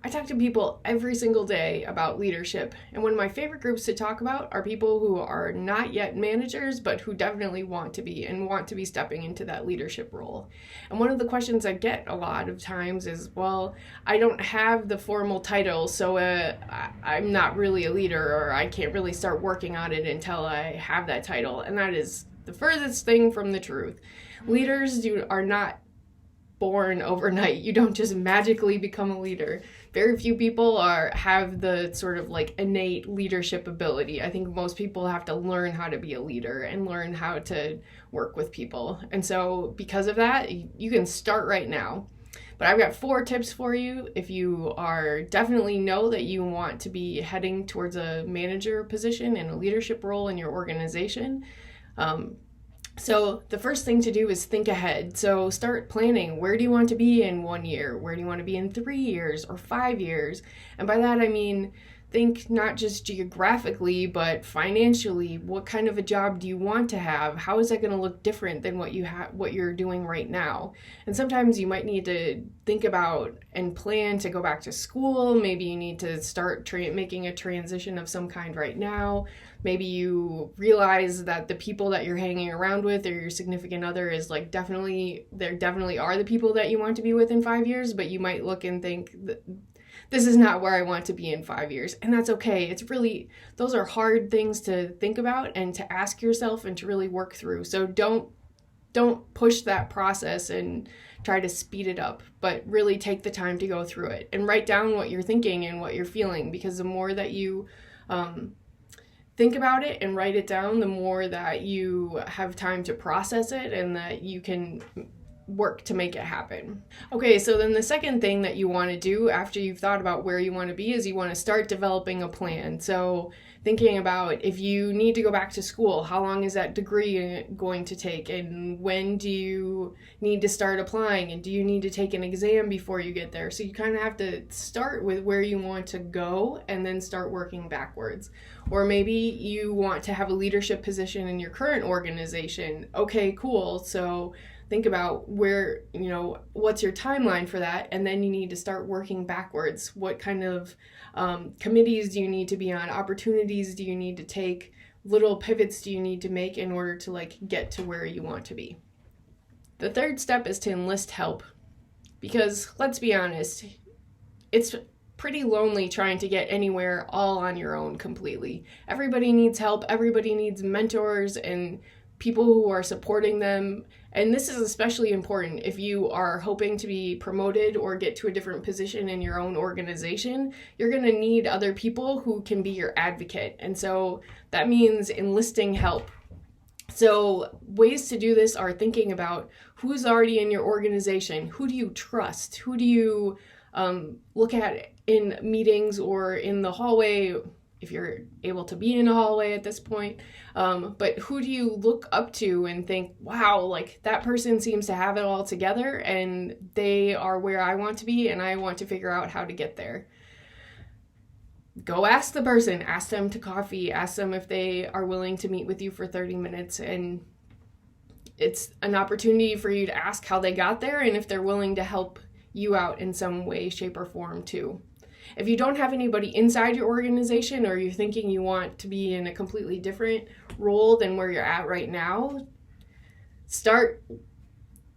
I talk to people every single day about leadership, and one of my favorite groups to talk about are people who are not yet managers, but who definitely want to be and want to be stepping into that leadership role. And one of the questions I get a lot of times is, well, I don't have the formal title, so I'm not really a leader, or I can't really start working on it until I have that title. And that is the furthest thing from the truth. Leaders are not born overnight. You don't just magically become a leader. Very few people have the sort of like innate leadership ability. I think most people have to learn how to be a leader and learn how to work with people. And so because of that, you can start right now. But I've got 4 tips for you if you are definitely know that you want to be heading towards a manager position and a leadership role in your organization. So the first thing to do is think ahead. So start planning. Where do you want to be in 1 year? Where do you want to be in 3 years or 5 years? And by that, I mean, think not just geographically, but financially. What kind of a job do you want to have? How is that going to look different than what you're doing right now? And sometimes you might need to think about and plan to go back to school. Maybe you need to start making a transition of some kind right now. Maybe you realize that the people that you're hanging around with or your significant other is like definitely are the people that you want to be with in 5 years, but you might look and think, this is not where I want to be in 5 years. And that's okay. Those are hard things to think about and to ask yourself and to really work through. So don't push that process and try to speed it up, but really take the time to go through it and write down what you're thinking and what you're feeling, because the more that you think about it and write it down, the more that you have time to process it and that you can work to make it happen. Okay, so then the second thing that you want to do after you've thought about where you want to be is you want to start developing a plan. So thinking about if you need to go back to school, how long is that degree going to take, and when do you need to start applying, and do you need to take an exam before you get there? So you kind of have to start with where you want to go and then start working backwards. Or maybe you want to have a leadership position in your current organization. Okay, cool. So think about what's your timeline for that, and then you need to start working backwards. What kind of committees do you need to be on? Opportunities do you need to take? Little pivots do you need to make in order to get to where you want to be? The third step is to enlist help, because let's be honest, it's pretty lonely trying to get anywhere all on your own completely. Everybody needs help. Everybody needs mentors and people who are supporting them. And this is especially important if you are hoping to be promoted or get to a different position in your own organization. You're going to need other people who can be your advocate. And so that means enlisting help. So ways to do this are thinking about who's already in your organization. Who do you trust? Who do you look at in meetings or in the hallway, if you're able to be in a hallway at this point, but who do you look up to and think, wow, that person seems to have it all together and they are where I want to be and I want to figure out how to get there. Go ask the person, ask them to coffee, ask them if they are willing to meet with you for 30 minutes. And it's an opportunity for you to ask how they got there and if they're willing to help you out in some way, shape, or form too. If you don't have anybody inside your organization, or you're thinking you want to be in a completely different role than where you're at right now, start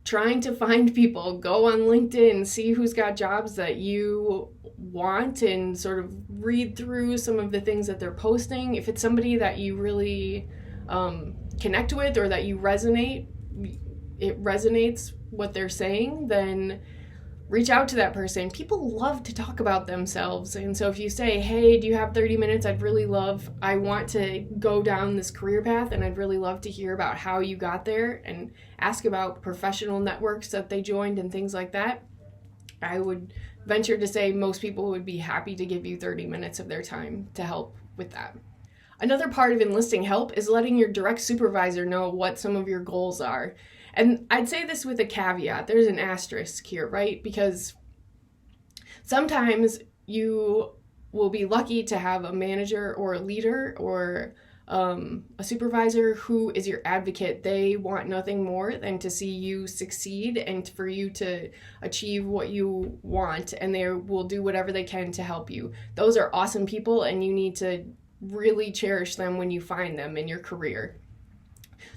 trying to find people. Go on LinkedIn, see who's got jobs that you want, and sort of read through some of the things that they're posting. If it's somebody that you really connect with or that it resonates what they're saying, then reach out to that person. People love to talk about themselves. And so if you say, hey, do you have 30 minutes? I want to go down this career path and I'd really love to hear about how you got there, and ask about professional networks that they joined and things like that. I would venture to say most people would be happy to give you 30 minutes of their time to help with that. Another part of enlisting help is letting your direct supervisor know what some of your goals are. And I'd say this with a caveat. There's an asterisk here, right? Because sometimes you will be lucky to have a manager or a leader or a supervisor who is your advocate. They want nothing more than to see you succeed and for you to achieve what you want, and they will do whatever they can to help you. Those are awesome people, and you need to really cherish them when you find them in your career.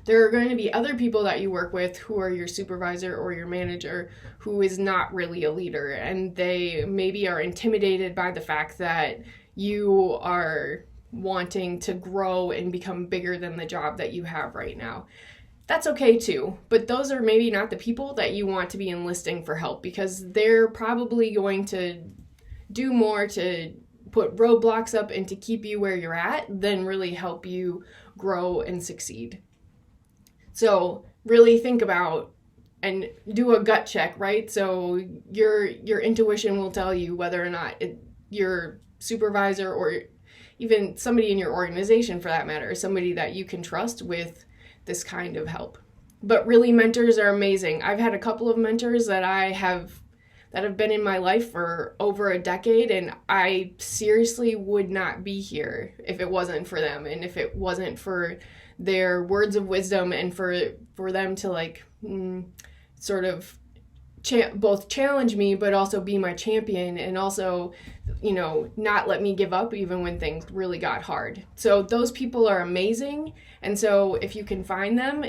There are going to be other people that you work with who are your supervisor or your manager who is not really a leader, and they maybe are intimidated by the fact that you are wanting to grow and become bigger than the job that you have right now. That's okay too, but those are maybe not the people that you want to be enlisting for help, because they're probably going to do more to put roadblocks up and to keep you where you're at than really help you grow and succeed. So really think about and do a gut check, right? So your intuition will tell you whether or not your supervisor or even somebody in your organization, for that matter, is somebody that you can trust with this kind of help. But really, mentors are amazing. I've had a couple of mentors that have been in my life for over a decade, and I seriously would not be here if it wasn't for them, and if it wasn't for their words of wisdom, and for them to sort of both challenge me but also be my champion, and also not let me give up even when things really got hard. So those people are amazing, and so if you can find them,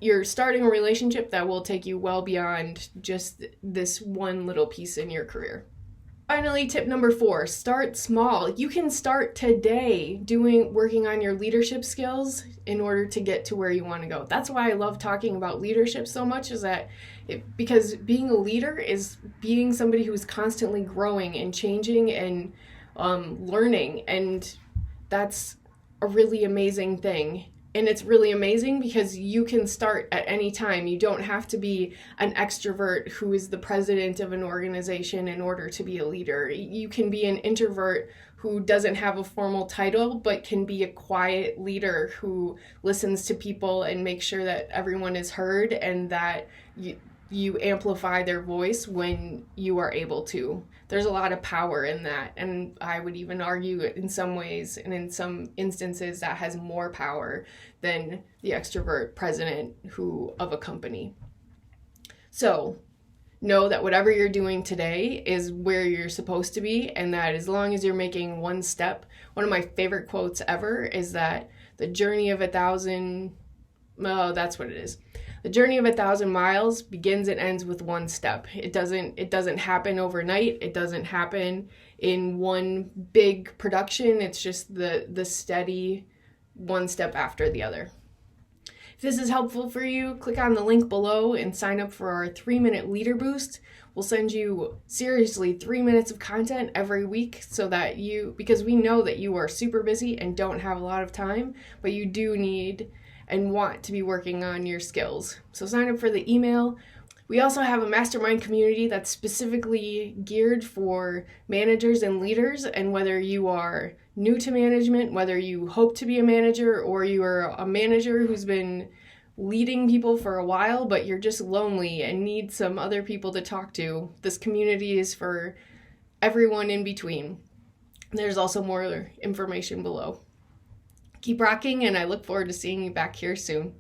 you're starting a relationship that will take you well beyond just this one little piece in your career. Finally, tip number 4, start small. You can start today working on your leadership skills in order to get to where you want to go. That's why I love talking about leadership so much, is that because being a leader is being somebody who's constantly growing and changing and learning, and that's a really amazing thing. And it's really amazing because you can start at any time. You don't have to be an extrovert who is the president of an organization in order to be a leader. You can be an introvert who doesn't have a formal title but can be a quiet leader who listens to people and makes sure that everyone is heard, and that you amplify their voice when you are able to. There's a lot of power in that, and I would even argue in some ways and in some instances that has more power than the extrovert president of a company. So know that whatever you're doing today is where you're supposed to be, and that as long as you're making one step. One of my favorite quotes ever is that the journey of 1,000 miles begins and ends with one step. It doesn't happen overnight. It doesn't happen in one big production. It's just the steady one step after the other. If this is helpful for you, click on the link below and sign up for our 3-minute leader boost. We'll send you seriously 3 minutes of content every week, so that because we know that you are super busy and don't have a lot of time, but you do need and want to be working on your skills. So sign up for the email. We also have a mastermind community that's specifically geared for managers and leaders, and whether you are new to management, whether you hope to be a manager, or you are a manager who's been leading people for a while but you're just lonely and need some other people to talk to, this community is for everyone in between. There's also more information below. Keep rocking, and I look forward to seeing you back here soon.